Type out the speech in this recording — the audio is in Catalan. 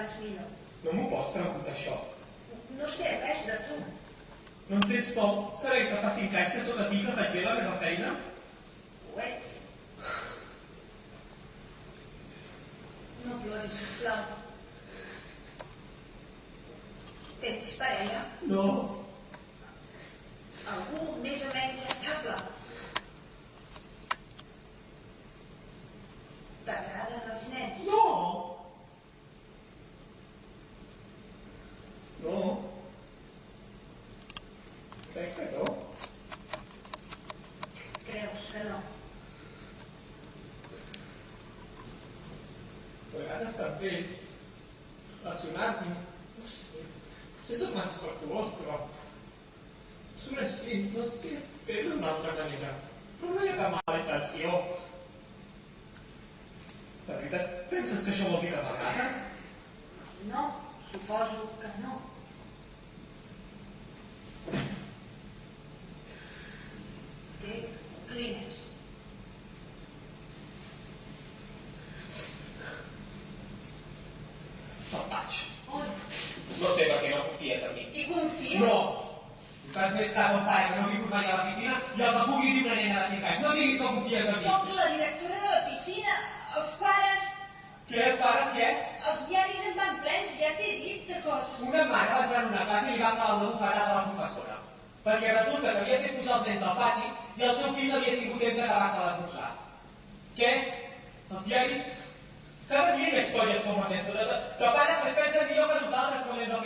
abans millor. No m'ho pots preguntar, això. No sé res de tu. No en tens por? Sabent que fa 5 anys que sóc aquí, que faig bé la meva feina? Ho ets. No ploris, sisplau. Tens parella? No. Algú més o menys estable? T'agraden els nens? No. No. Crec que no. Creus que no? A vegades també ells, relacionar-m'hi, no sé, potser soc massa factuós, però surt així, no sé fer-ho d'una altra manera, però no hi ha cap mala intenció. De veritat, penses que això vol dir que m'agrada? No, suposo que no. Té clínex. Me'n vaig. On? No sé per què no confies en mi. Hi confia? No! Li fas més cas al pare que no ha vingut mai a la piscina i el que pugui dir una nena de 5 anys. No diguis que confies en mi. Soc la directora de la piscina. Els pares... Què, els pares, què? Els diaris en van plens, ja t'he dit de coses. Una mare va entrar en una classe i li va clavar una bufetada a la professora. Perquè resulta que havia fet pujar els nens del pati i el seu fill no havia tingut temps d'acabar-se l'esmorzar. Què? Els diaris... Cada dia hi ha històries com aquesta, de pares que es pensen millor que nosaltres quan hem de